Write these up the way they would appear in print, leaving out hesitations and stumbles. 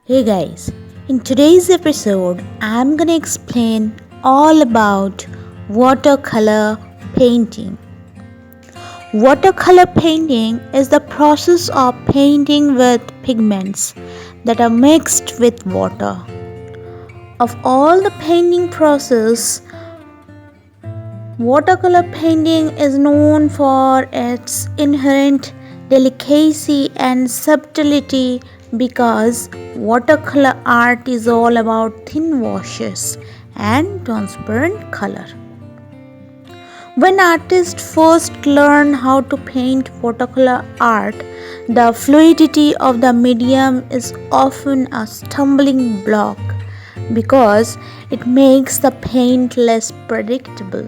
Hey guys, in today's episode, I'm gonna explain all about watercolor painting. Watercolor painting is the process of painting with pigments that are mixed with water. Of all the painting process, watercolor painting is known for its inherent delicacy and subtlety because watercolor art is all about thin washes and transparent color. When artists first learn how to paint watercolor art, the fluidity of the medium is often a stumbling block because it makes the paint less predictable.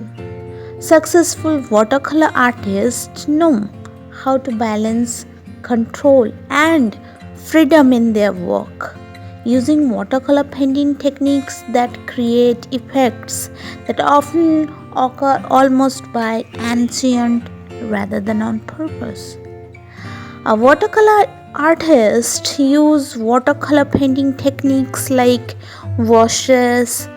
Successful watercolor artists know how to balance control and freedom in their work, using watercolor painting techniques that create effects that often occur almost by accident rather than on purpose. A watercolor artist use watercolor painting techniques like washes,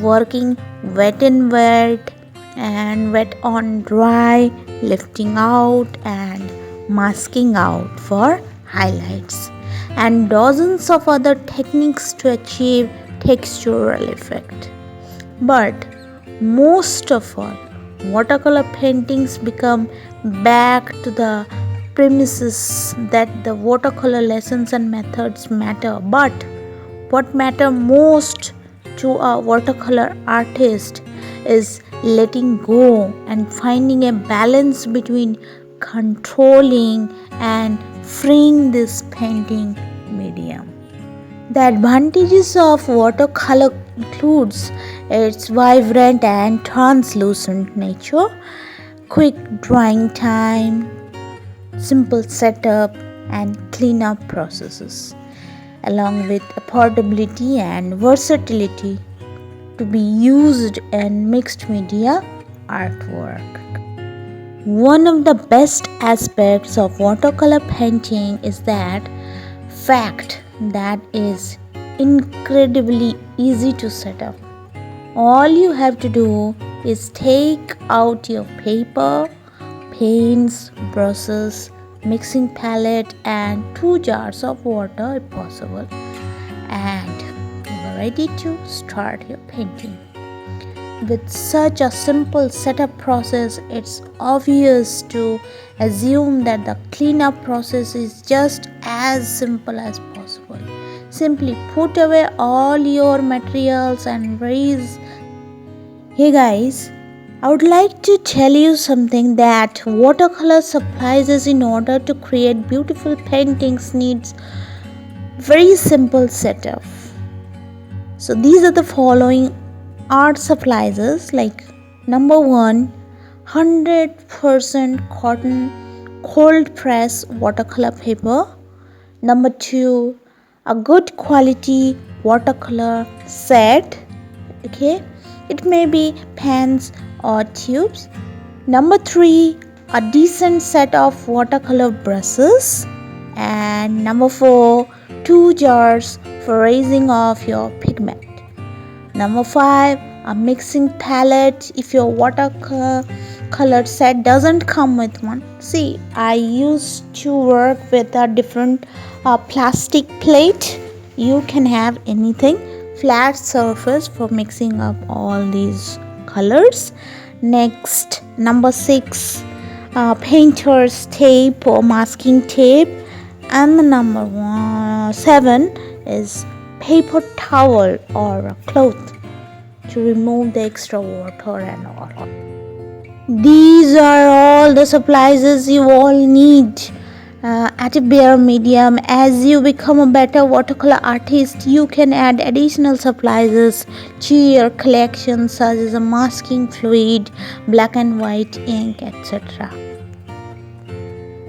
working wet and wet and wet on dry, lifting out and masking out for highlights, and dozens of other techniques to achieve textural effect. But most of all, watercolor paintings become back to the premises that the watercolor lessons and methods matter, but what matter most to a watercolor artist is letting go and finding a balance between controlling and freeing this painting medium. The advantages of watercolor includes its vibrant and translucent nature, quick drying time, simple setup and cleanup processes, along with affordability and versatility to be used in mixed media artwork. One of the best aspects of watercolor painting is that fact that is incredibly easy to set up. All you have to do is take out your paper, paints, brushes, mixing palette and 2 jars of water if possible, and you are ready to start your painting. With such a simple setup process, it's obvious to assume that the cleanup process is just as simple as possible. Simply put away all your materials and raise. Hey guys, I would like to tell you something that watercolor supplies in order to create beautiful paintings needs very simple setup. So these are the following art supplies, like number 1, 100% cotton cold press watercolor paper. Number 2, a good quality watercolor set. Okay, it may be pens or tubes. Number 3, a decent set of watercolor brushes. And number 4, 2 jars for raising of your pigment. Number 5, a mixing palette if your watercolor set doesn't come with one. See, I used to work with a different plastic plate. You can have anything, flat surface for mixing up all these colors. Next, number 6, painter's tape or masking tape. And the number 7 is paper towel or a cloth to remove the extra water and all. These are all the supplies you all need at a bare medium. As you become a better watercolor artist, you can add additional supplies to your collection, such as a masking fluid, black and white ink, etc.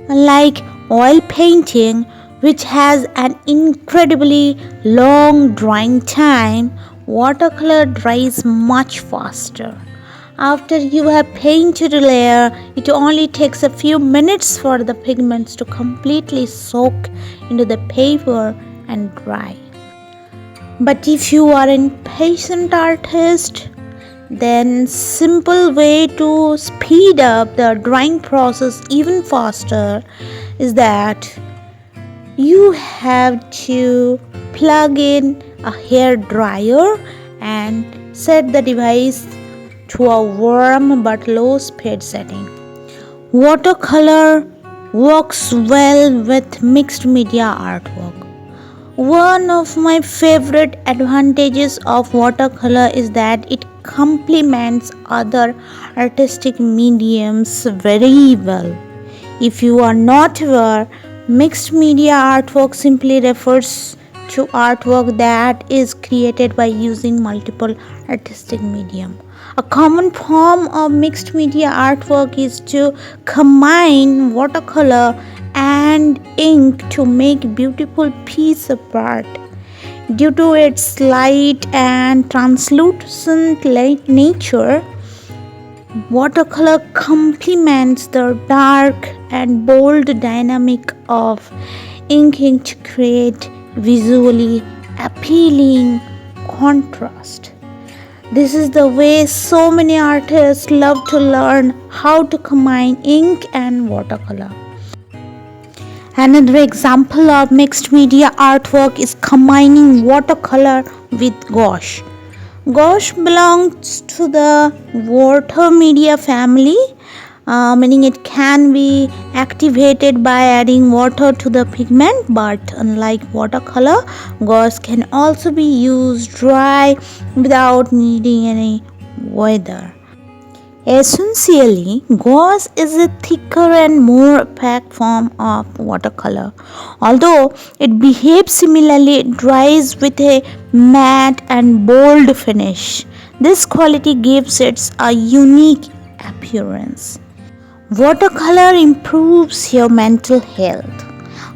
Unlike oil painting, which has an incredibly long drying time, watercolor dries much faster. After you have painted a layer, it only takes a few minutes for the pigments to completely soak into the paper and dry. But if you are an impatient artist, then simple way to speed up the drawing process even faster is that you have to plug in a hair dryer and set the device to a warm but low speed setting. Watercolor works well with mixed media artwork. One of my favorite advantages of watercolor is that it complements other artistic mediums very well. If you are not aware, mixed media artwork simply refers to artwork that is created by using multiple artistic medium. A common form of mixed media artwork is to combine watercolor and ink to make beautiful piece of art. Due to its light and translucent nature, watercolor complements the dark and bold dynamic of inking to create visually appealing contrast. This is the way so many artists love to learn how to combine ink and watercolor. Another example of mixed media artwork is combining watercolor with gouache. Gouache belongs to the water media family, meaning it can be activated by adding water to the pigment, but unlike watercolor, gouache can also be used dry without needing any weather. Essentially, gouache is a thicker and more opaque form of watercolor. Although it behaves similarly, it dries with a matte and bold finish. This quality gives it a unique appearance. Watercolor improves your mental health.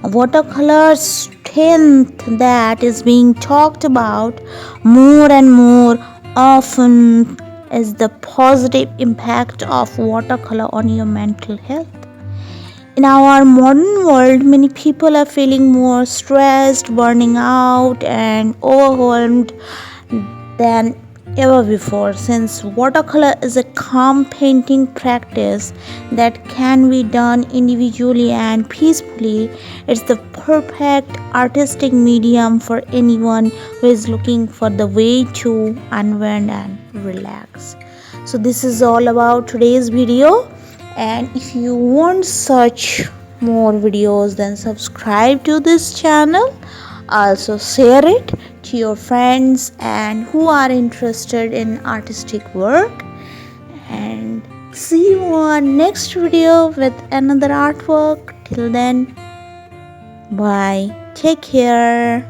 Watercolor strength that is being talked about more and more often is the positive impact of watercolor on your mental health. In our modern world, many people are feeling more stressed, burning out, and overwhelmed than ever before. Since watercolor is a calm painting practice that can be done individually and peacefully, it's the perfect artistic medium for anyone who is looking for the way to unwind and relax. So this is all about today's video, and if you want such more videos, then subscribe to this channel. Also share it to your friends and who are interested in artistic work, and see you on next video with another artwork. Till then, bye, take care.